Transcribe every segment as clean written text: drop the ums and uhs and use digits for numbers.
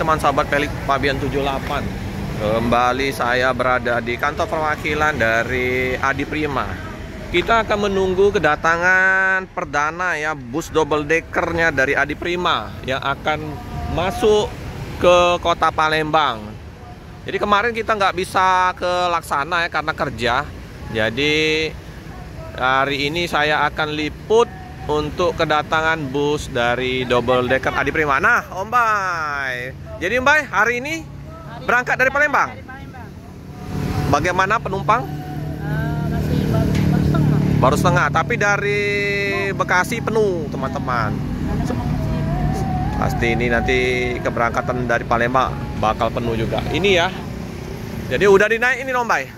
teman sahabat Pelik Pabian 78. Kembali saya berada di kantor perwakilan dari Adi Prima. Kita akan menunggu kedatangan perdana ya, bus double deckernya dari Adi Prima yang akan masuk ke kota Palembang. Jadi kemarin kita nggak bisa ke Laksana ya karena kerja. Jadi hari ini saya akan liput untuk kedatangan bus dari double decker Adi Prima. Nah, Om Bay. Jadi Om Bay, hari ini berangkat dari Palembang. Bagaimana penumpang? Masih baru setengah. Baru setengah, tapi dari Bekasi penuh, teman-teman. Pasti ini nanti keberangkatan dari Palembang bakal penuh juga. Ini ya. Jadi udah dinaik ini Om Bay.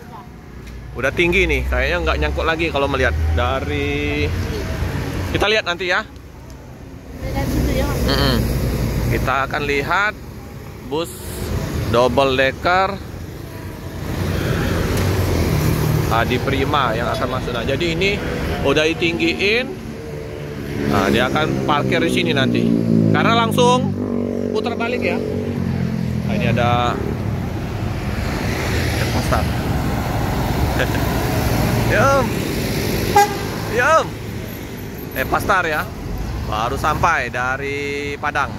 Udah tinggi nih, kayaknya nggak nyangkut lagi kalau melihat dari. Kita lihat nanti ya. Kita akan lihat bus double decker Adi Prima yang akan masuk. Nah, jadi ini udah ditinggiin. Nah, dia akan parkir di sini nanti. Karena langsung putar balik ya. Nah, ini ada pasar. Yum. Pastar ya. Baru sampai dari Padang.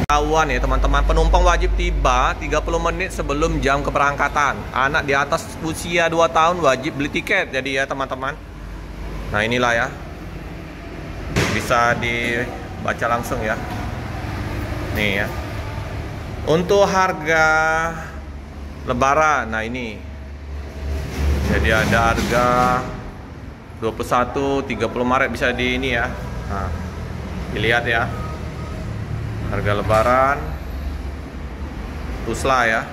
Tahuan ya teman-teman, penumpang wajib tiba 30 menit sebelum jam keberangkatan. Anak di atas usia 2 tahun wajib beli tiket. Jadi ya teman-teman. Nah, inilah ya. Bisa dibaca langsung ya. Nih ya. Untuk harga Lebaran, nah ini. Jadi ada harga 21, 30 Maret bisa di ini ya. Nah, dilihat ya. Harga Lebaran Tusla ya.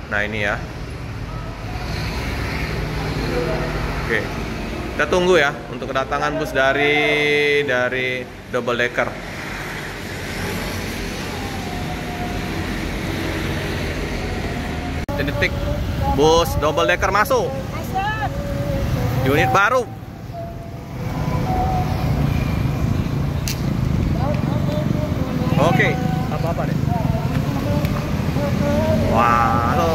Nah, ini ya. Oke. Kita tunggu ya untuk kedatangan bus dari double decker. Detik bus double decker masuk. Unit baru. Oke, apa-apa deh. Wah, halo.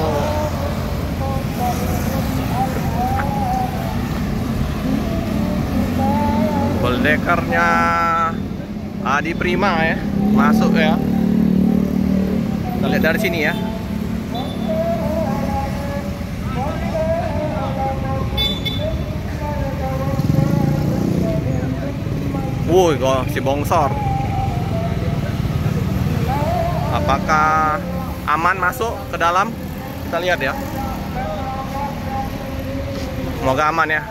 Double deckernya Adi Prima ya, masuk ya. Kita lihat dari sini ya. Wuih, kok si bongsor. Apakah aman masuk ke dalam? Kita lihat ya. Semoga aman ya.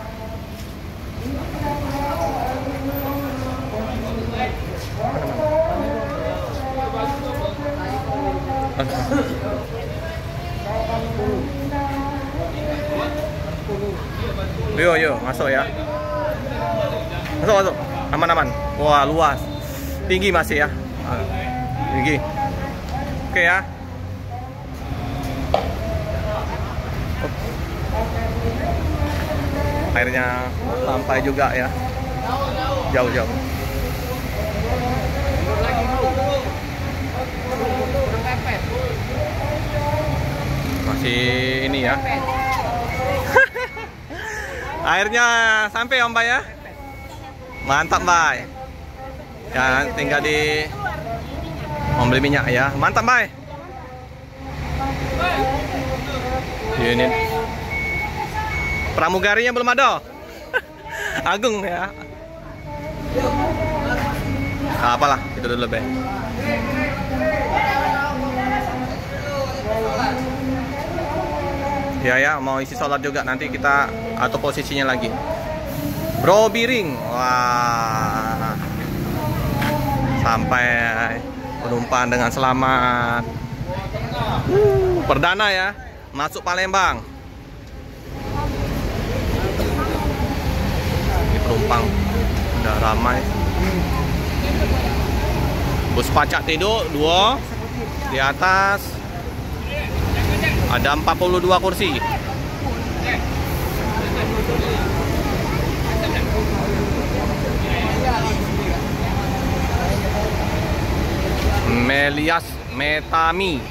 Yuk, masuk ya. Masuk. Aman. Wah, luas. Tinggi masih ya. Tinggi. Oke ya. Airnya sampai juga ya. Jauh. Masih ini ya. Airnya sampai Om Bay ya. Mantap Bay. Ya, tinggal di membeli minyak ya. Mantap Bay. Ini pramugarinya belum ada. Agung ya. Nah, apalah itu dulu Bay. Ya, mau isi solar juga nanti kita atur posisinya lagi. Bro Biring. Wah. Sampai penumpang dengan selamat. Perdana ya, masuk Palembang. Ini penumpang udah ramai. Bus pacak tidur 2 di atas. Ada 42 kursi. Melias Metami.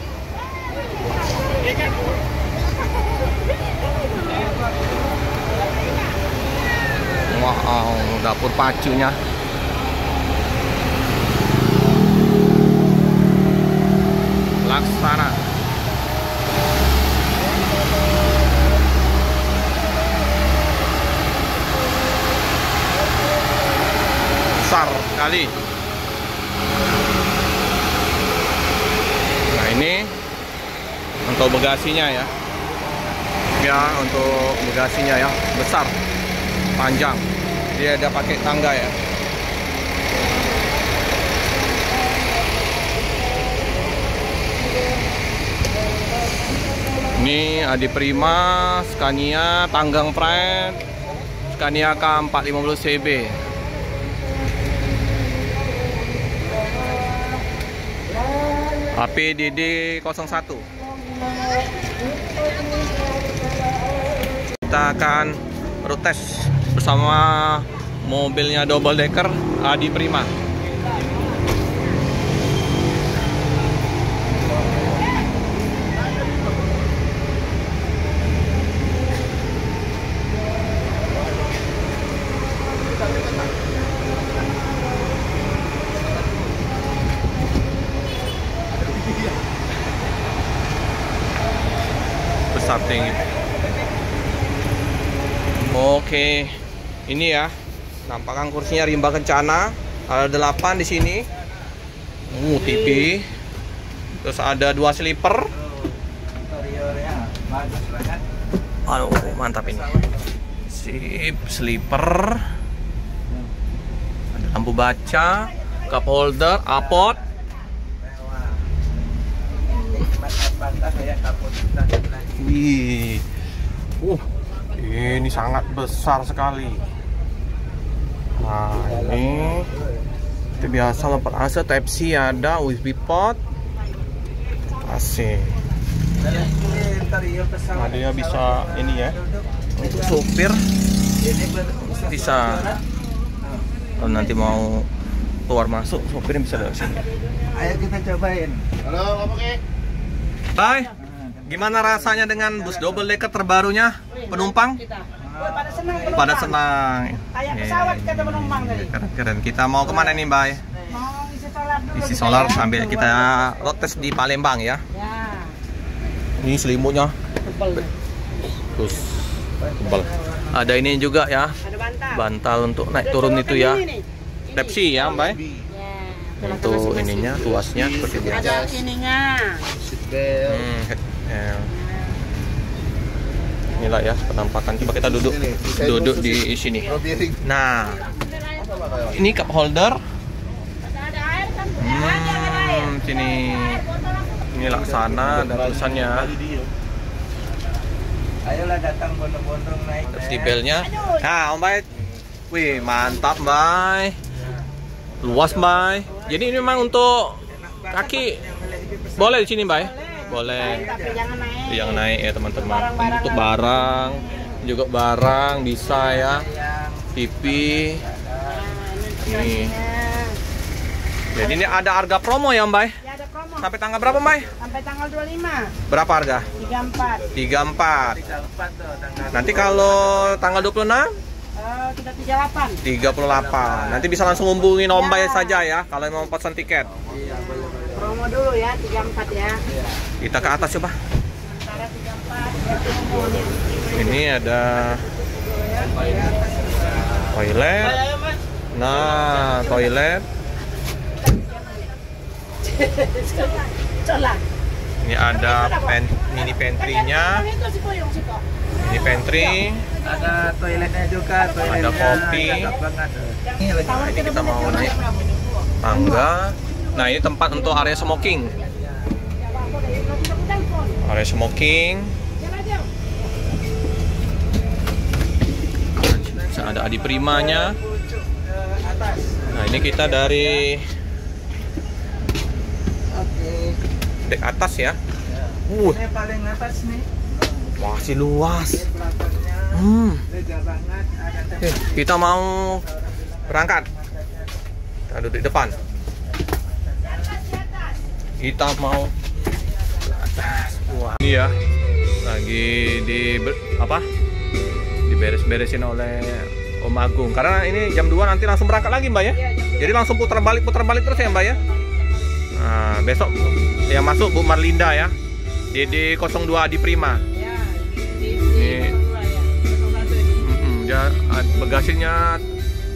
Wow, dapur pacunya. Laksana. Besar sekali. Nah, ini untuk bagasinya ya. Ya, untuk bagasinya ya, besar, panjang. Dia ada pakai tangga ya. Ini Adi Prima, Scania, Tanggang Pride, Scania K450 CB. APDD 01. Kita akan road test bersama mobilnya double decker Adi Prima. Besar tinggi. Oke, ini ya nampakkan kursinya rimba kencana, ada 8 di sini. TV. Terus ada 2 sleeper. Aduh, mantap ini. Sip, sleeper. Ada lampu baca, cup holder, apot. Wih. Ini sangat besar sekali. Nah, ini itu biasa lemper AC, Type C ada, USB port, AC. Nah, dia bisa ini ya, untuk supir bisa. Kalau nanti mau keluar masuk, supirnya bisa dari sini. Ayo kita cobain. Halo, oke. Bye. Gimana rasanya dengan bus double decker terbarunya, penumpang? Pada senang. Kayak pesawat kata penumpang tadi. Keren-keren. Kita mau kemana nih, Bay? Mau isi solar dulu. Isi solar sambil kita road test di Palembang ya. Ya. Ini selimutnya. Tebal. Terus tebal. Ada ini juga ya. Ada bantal. Bantal untuk naik turun itu ya. Type C ya, Bay. Ya. Untuk ininya, tuasnya seperti biasa. Ada ininya. Inilah ya penampakan. Coba kita duduk di sini. Nah, ini cup holder. Sini. Ini Laksana ada tulisannya. Ayolah datang bondong-bondong naik. Terus di belnya. Nah, Om Bay. Wih, mantap, Bay. Luas, Bay. Jadi ini memang untuk kaki. Boleh di sini, Bay? Boleh. Tapi jangan naik. Jangan naik ya, teman-teman. Untuk barang, juga barang bisa ya. TV. Ini. Jadi ini ada harga promo ya, Mbak? Ya ada promo. Sampai tanggal berapa, Mbak? Sampai tanggal 25. Berapa harga? 34. 34. Nanti kalau tanggal 26? Kita 38. 38. Nanti bisa langsung hubungin Om Bay saja ya kalau mau pesan tiket. Promo dulu ya, 34 ya. Kita ke atas coba. Antara 34. Ini ada toilet. Nah, toilet. Cola. Ini ada mini pantry-nya. Ini pantry. Ada toiletnya juga, toiletnya Ada kopi. cakep banget. Nah, ini kita mau naik tangga. Nah, ini tempat untuk area smoking. Area smoking. Ada Adi Primanya. Nah, ini kita dari dek atas ya. Ini paling atas nih. Masih luas. Lega banget, ada Kita mau berangkat. Kita duduk di depan. Kita mau ke atas. Wah, ini ya lagi diberes-beresin oleh Om Agung. Karena ini jam 2 nanti langsung berangkat lagi, Mbak ya. Jadi langsung putar balik terus ya, Mbak ya. Nah, besok yang masuk Bu Marlinda ya. DD02 Adi Prima. Ya, Ini ya, bagasinya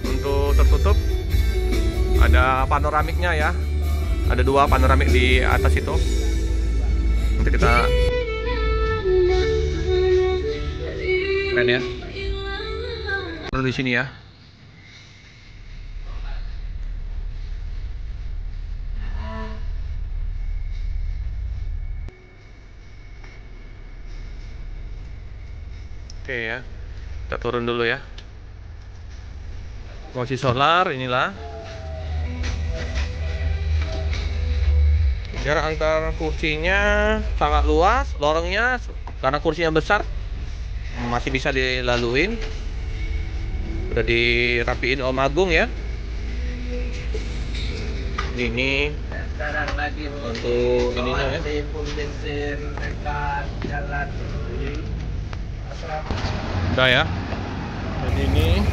untuk tertutup. Ada panoramiknya ya. Ada 2 panoramik di atas itu. Nanti kita keren ya. Lalu di sini ya. Oke ya. Kita turun dulu ya. Posisi solar inilah. Jarak antar kursinya sangat luas, lorongnya karena kursinya besar masih bisa dilaluin. Udah dirapiin Om Agung ya. Ini Sekarang lagi untuk ininya ya. pom bensin dekat jalan. Udah ya. Jadi ini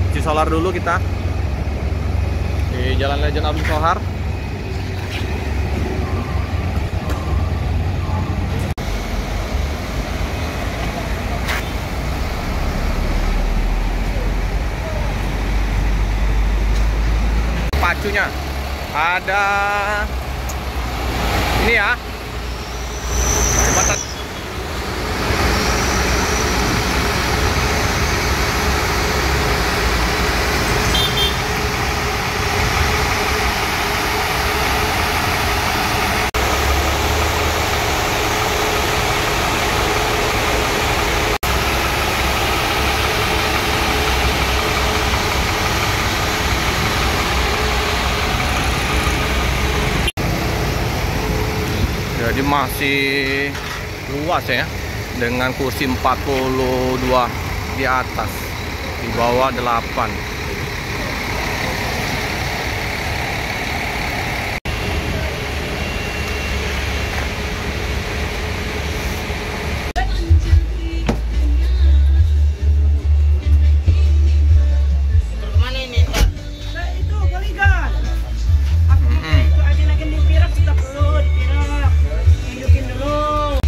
isi solar dulu kita di Jalan Lejen Abdul Sohar. Pacunya ada ini ya. Batas. Jadi masih luas ya, dengan kursi 42 di atas, di bawah 8. Kemana ini? Nah, itu galikan. Aku itu aja lagi dipirak kita perlu dipirak. Hidupin dulu.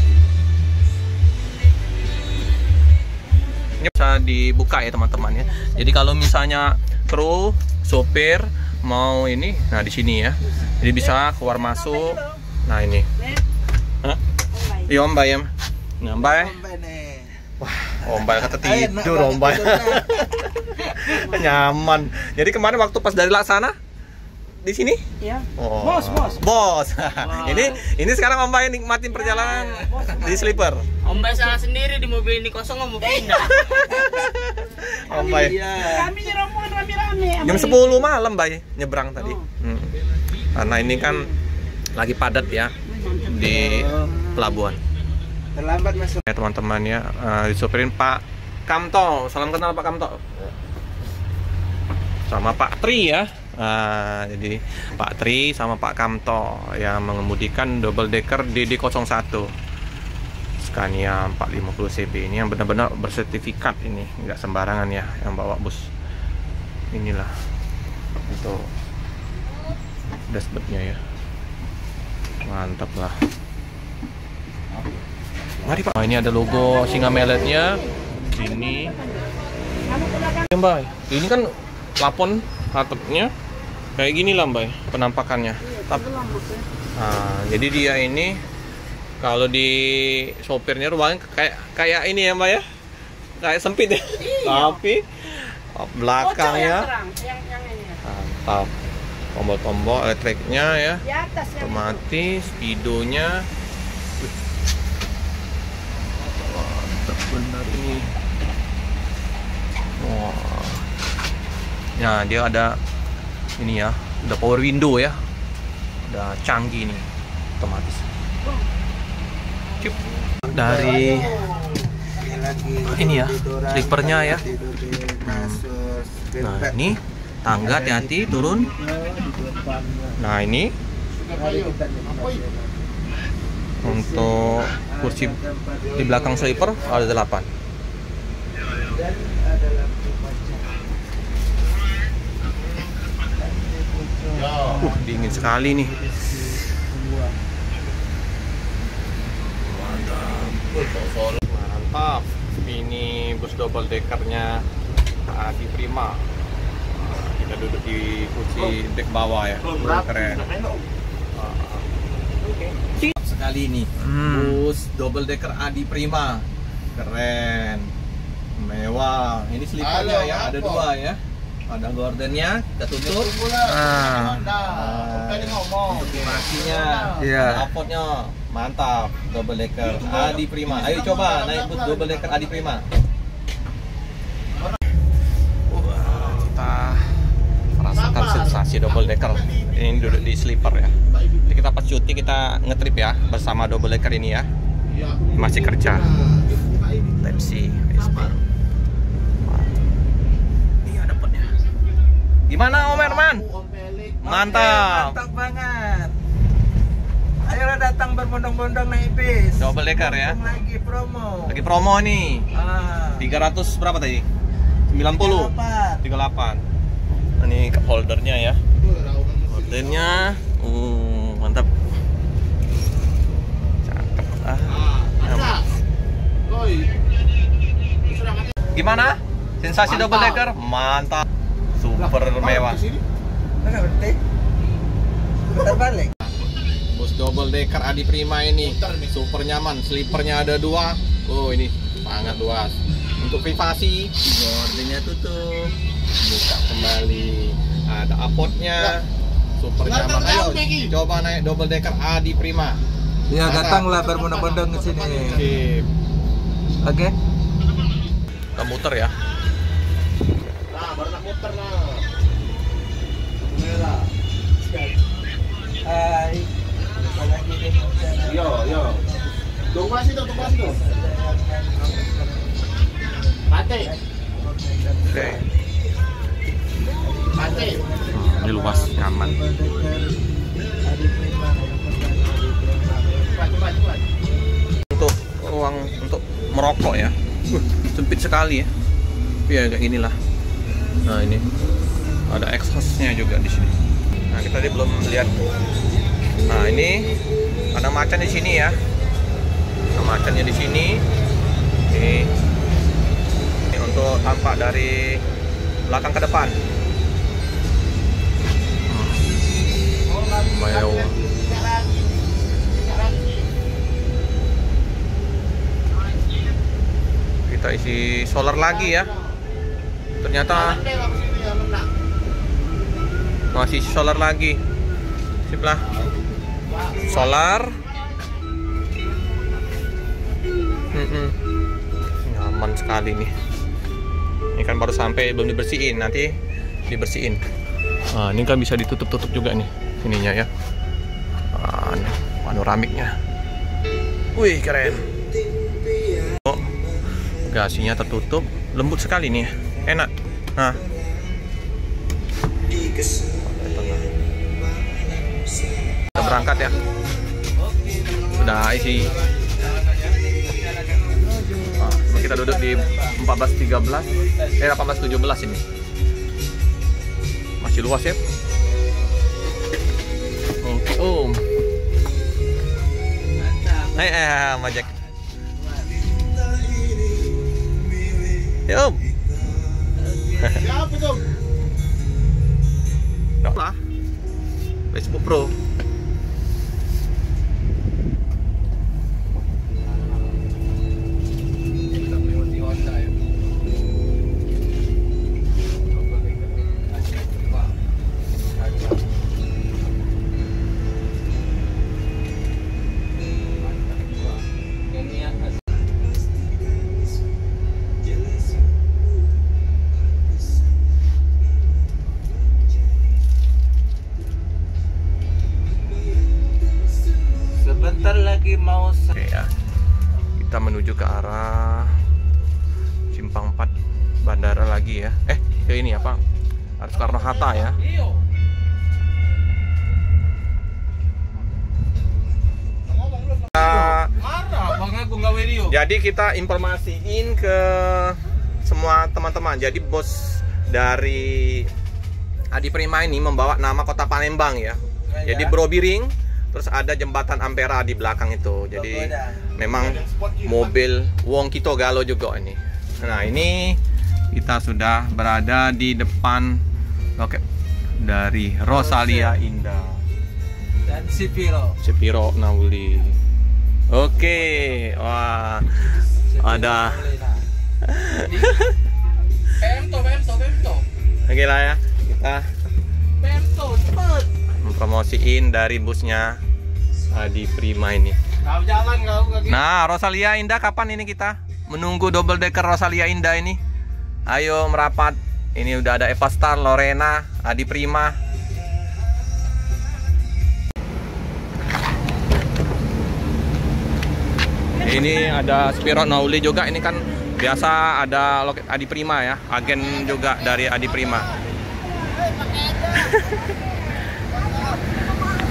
Ini bisa dibuka ya teman-teman ya. Jadi kalau misalnya kru, sopir mau ini, nah di sini ya. Jadi bisa keluar masuk. Nah ini. Hah? Iya Om Bay ya. Nah Om Bay. Wah, Om Bay kata tidur Om Bay. Nyaman. Jadi kemarin waktu pas dari Laksana di sini? Ya. Oh. Bos. Ini sekarang Om Bay nikmatin perjalanan di sleeper. Om Bay salah sendiri, di mobil ini kosong mau pindah. Om Bay. Kami di rombongan rame-rame. Jam 10 malam Bay nyebrang tadi. Karena ini kan lagi padat ya di pelabuhan. Terlambat masuk. Ya teman-teman ya, disupirin Pak Kamto. Salam kenal Pak Kamto. Sama Pak Tri ya. Jadi Pak Tri sama Pak Kamto yang mengemudikan double decker DD01 Scania 450 CB. Ini yang benar-benar bersertifikat, ini nggak sembarangan ya yang bawa bus. Inilah itu dashboardnya ya, mantap lah. Mari Pak. Ini ada logo Singa Meletnya. Ini ya Mbak, ini kan plafon atapnya kayak gini lah Mbak, penampakannya. Nah, jadi dia ini kalau di sopirnya ruangan kayak ini ya Mbak ya, kayak sempit ya. Tapi belakangnya yang ini. mantap. Tombol-tombol elektriknya ya, Di atas yang otomatis, speedonya mantap benar ini. Wah. Ya, dia ada ini ya, udah power window ya, udah canggih nih, otomatis. Cip. Dari ini ya, sleepernya ya. Nah ini tangga, hati-hati turun. Nah ini Untuk kursi di belakang sleeper ada 8. Dan ada lampu kaca. Dingin sekali nih. Mantap. Ini bus double deckernya Adi Prima. Kita duduk di kursi deck bawah ya. Keren. Sekali ini bus double decker Adi Prima. Keren. Mewah. Ini sleepernya ya, ada 2 ya. Ada gordennya, kita tutup. Untuk dimasinya, kapotnya mantap. Double decker Adi Prima. Ayo coba naik bus double decker Adi Prima. Kita merasakan sensasi double decker. Ini duduk di sleeper ya. Jadi kita pas cuti kita ngetrip ya bersama double decker ini ya. Masih kerja. Type C, USB. Gimana Om Herman? Mantap. Mantap banget. Ayolah datang berbondong-bondong naik bis. Double decker ya. Lagi promo. Lagi promo nih. 300 berapa tadi? 90. 38. Ini cup holdernya ya. Holdernya mantap. Cakep. Gimana? Sensasi double decker? Mantap. Super mewah. Enggak berhenti. Putar balik. Bus double decker Adi Prima ini super nyaman. Sleepernya ada 2. Oh ini sangat luas. Untuk privasi, gordennya tutup, buka kembali. Ada apotnya, super nyaman. Ayo coba naik double decker Adi Prima. Ya datanglah berbondong-bondong ke sini. Oke. Kita muter ya. Baru nak muter lah. Merah. Hai. Yo. Tunggu masih tuh. Mati. Oke. Ini luas, nyaman. Untuk ruang untuk merokok ya. Sempit sekali ya. Ya kayak inilah. Nah ini ada exhaustnya juga di sini. Nah kita tadi belum lihat. Nah ini ada macan di sini ya. Nah, macannya di sini. Ini untuk tampak dari belakang ke depan. Mewah. Kita isi solar lagi ya. Ternyata masih solar lagi. Sip lah. Solar. Nyaman sekali nih. Ini kan baru sampai, belum dibersihin, nanti dibersihin. Nah, ini kan bisa ditutup-tutup juga nih ininya ya. Nih, panoramiknya. Wih, keren. Bagasinya tertutup, lembut sekali nih. Enak. Nah. Kita berangkat ya. Sudah isi. Nah, kita duduk di 1817 ini. Masih luas ya. Oke, Om. Mas Jack. Ya, Om. Siapa tuh? Nggak lah. Facebook Pro. Sebentar lagi mau. Oke ya. Kita menuju ke arah Simpang 4 bandara lagi ya. Ke ini apa? Soekarno Hatta ya. Jadi kita informasiin ke semua teman-teman. Jadi bos dari Adi Prima ini membawa nama kota Palembang ya. Jadi Brobiring, terus ada jembatan Ampera di belakang itu. Jadi memang mobil wong kita galo juga ini. Nah, ini kita sudah berada di depan loket dari Rosalia Indah dan Sepiro Nauli. Oke, wah, ada. Pemto. Oke lah ya, kita Pemto, cepet. mempromosiin dari busnya Adi Prima ini. Kau jalan kau kaki. Nah, Rosalia Indah kapan ini kita menunggu double decker Rosalia Indah ini? Ayo merapat. Ini udah ada Eva Star, Lorena, Adi Prima. Ini ada Spiro Nauli juga. Ini kan biasa ada loket Adi Prima ya, agen juga dari Adi Prima.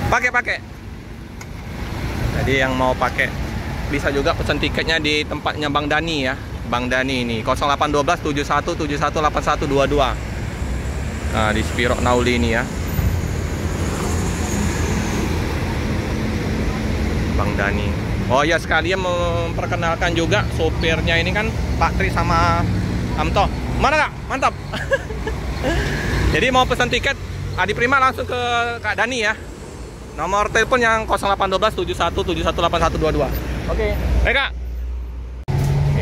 Pakai. Jadi yang mau pakai bisa juga pesan tiketnya di tempatnya Bang Dani ya. Bang Dani ini 0812 71 71 81 22. Nah, di Spiro Nauli ini ya. Bang Dani. Oh ya, sekalian memperkenalkan juga sopirnya ini kan Pak Tri sama Amto. Mana Kak? Mantap. Jadi mau pesan tiket Adi Prima langsung ke Kak Dani ya. Nomor telepon yang 0812 71 71 81 22. Oke. Baik Kak.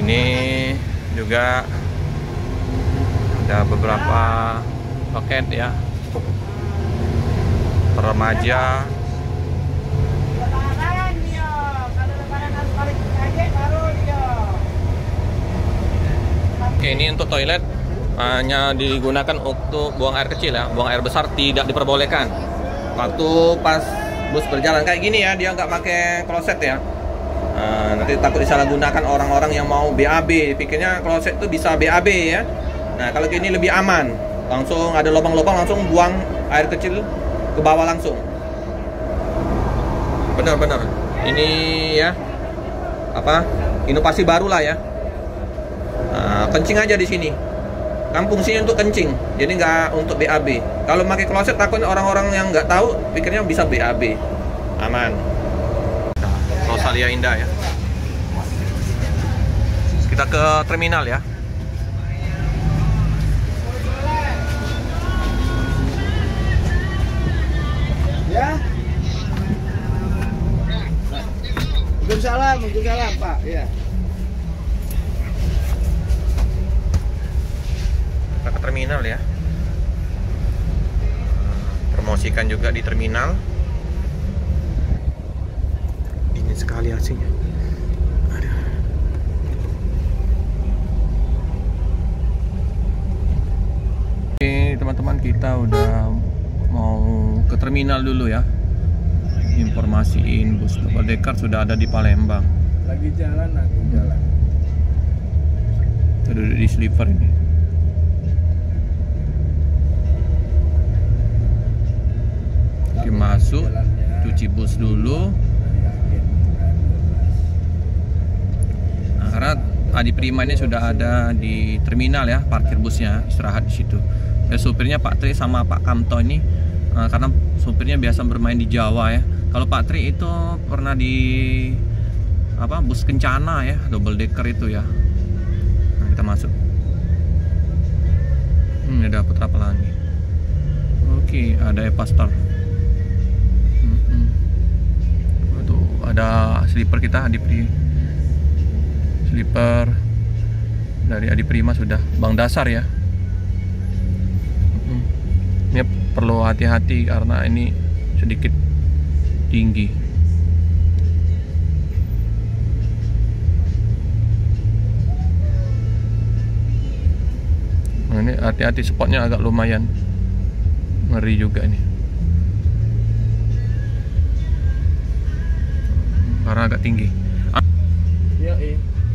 Ini juga ada beberapa loket ya. Remaja. Oke, ini untuk toilet hanya digunakan untuk buang air kecil ya, buang air besar tidak diperbolehkan. Waktu pas bus berjalan kayak gini ya, dia nggak pakai kloset ya. Nanti takut disalahgunakan orang-orang yang mau BAB, pikirnya kloset itu bisa BAB ya. Nah, kalau ini lebih aman, langsung ada lubang-lubang langsung buang air kecil ke bawah langsung. Benar-benar, ini ya apa inovasi baru lah ya. Kencing aja di sini. Kan fungsinya untuk kencing, jadi nggak untuk BAB. Kalau pakai kloset takutnya orang-orang yang nggak tahu pikirnya bisa BAB. Aman. Rosalia Indah ya. Kita ke terminal ya. Ya. Waalaikumsalam Pak. Ya. Kita ke terminal ya. Promosikan juga di terminal. Dingin sekali aslinya. Aduh. Oke teman-teman, kita udah mau ke terminal dulu ya. Informasiin bus double decker sudah ada di Palembang. Lagi jalan. Kita duduk di sleeper ini. Masuk, cuci bus dulu. Nah, karena Adi Prima ini sudah ada di terminal ya, parkir busnya, istirahat di situ. Dan supirnya Pak Tri sama Pak Kamto ini, karena supirnya biasa bermain di Jawa ya. Kalau Pak Tri itu pernah di bus Kencana ya, double decker itu ya. Nah, kita masuk. Ada Putra Pelangi. Oke, ada Eva Star. Ada sleeper kita sleeper dari Adi Prima sudah Bang Dasar ya. Ini perlu hati-hati karena ini sedikit tinggi. Nah, ini hati-hati, spotnya agak lumayan ngeri juga nih. Karena agak tinggi. Ya,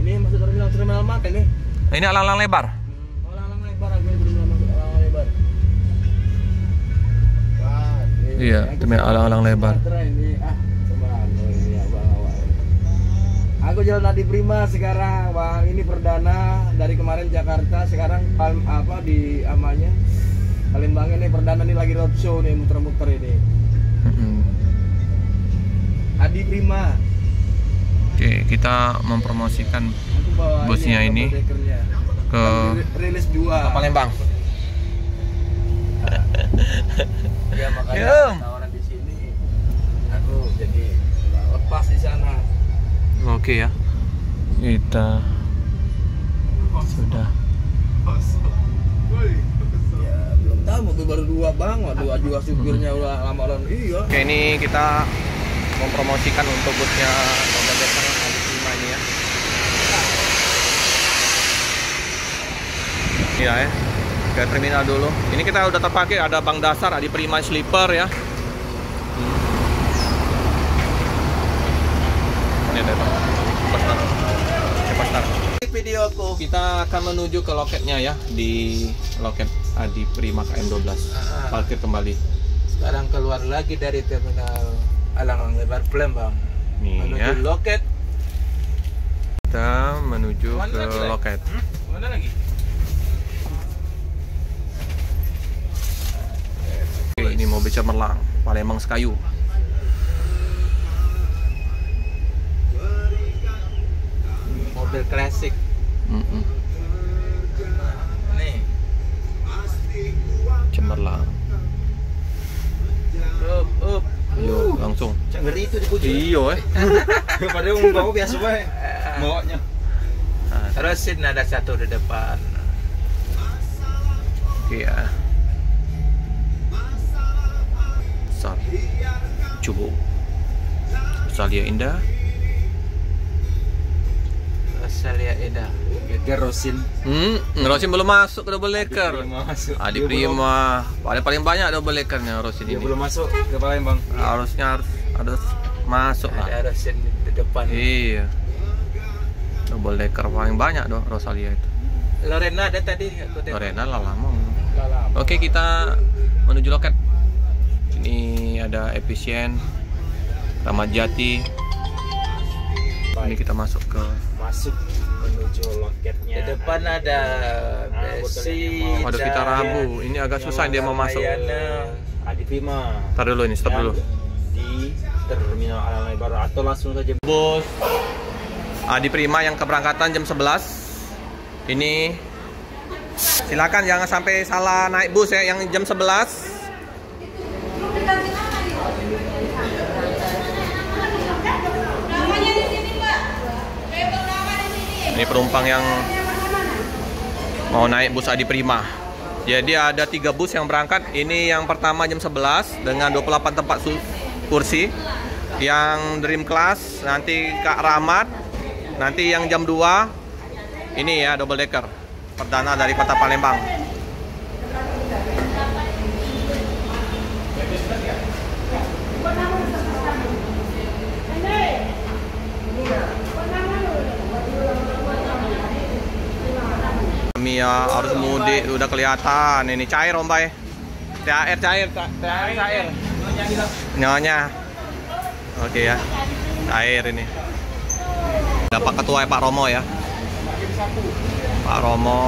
ini masuk terminal mana nih? Ini alang-alang lebar. Alang-alang lebar, aku belum masuk alang-alang lebar. Wah, Iya, terminal alang-alang lebar. Ini ini Aku jalan Adi Prima sekarang, Bang. Ini perdana dari kemarin Jakarta, sekarang di amanya Palembang ini perdana nih, lagi roadshow nih, muter-muter ini. Adi Prima. Oke, kita mempromosikan busnya ini ke rilis 2 Palembang. Ya makanya tawaran di sini. Aku jadi lepas di sana. Oke ya. Kita sudah. Ya, belum tahu, mobil baru 2 Bang. Dua juga supirnya udah lama orang. Iya. Oke, ini kita mempromosikan untuk busnya Double Decker Adi Prima ini ya. Iya ya. Ke terminal dulu. Ini kita udah terpakai, ada Bang Dasar Adi Prima Sleeper ya. Ini ada Bang. Cepat. Videoku. Kita akan menuju ke loketnya ya, di loket Adi Prima KM12. Parkir kembali. Sekarang keluar lagi dari terminal Alang Lebar Palembang. Nih Menuju ya. loket. Kita menuju ke loket. Mana lagi? Oke, ini mobil cemerlang Palembang Sekayu. Mobil klasik. Nih. Cemerlang. Up. Yo, langsung. Ngeri itu dipuji. Iyo Padahal mau biasa bae. Bawanya. Terus sini ada satu di depan. Oke ya. Besar. Cubo. Salia Indah. Saya Eda. Gerosin. Rosin belum masuk ke double decker. Adi Dia Prima. Paling banyak double deckernya Rosin Dia ini. belum masuk ke Palembang. Harusnya harus masuk lah. Ada Rosin di depan. Iya. Double decker paling banyak dong Rosalia itu. Lorena ada tadi aku tengok. Lorena lah lama. Oke, kita menuju loket. Ini ada Efisien, Ramat Jati. Ini kita masuk menuju loketnya. Di depan ada besi. Waduh, kita Rabu. Ini agak susah dia mau masuk. Adi Prima. Ntar dulu ini, stop dulu. Di terminal Alang Lebar atau langsung saja Bos Adi Prima yang keberangkatan jam 11. Ini silakan jangan sampai salah naik bus ya, yang jam 11. Ini penumpang yang mau naik bus Adi Prima. Jadi ada 3 bus yang berangkat. Ini yang pertama jam 11 dengan 28 tempat kursi. Yang Dream Class nanti Kak Rahmat. Nanti yang jam 2 ini ya double decker perdana dari Kota Palembang. Ya harus mudik udah kelihatan ini cair Om Bay. THR cair. Nyonya. Oke ya. Cair ini. Dapat ketua ya, Pak Romo ya. Pak Romo.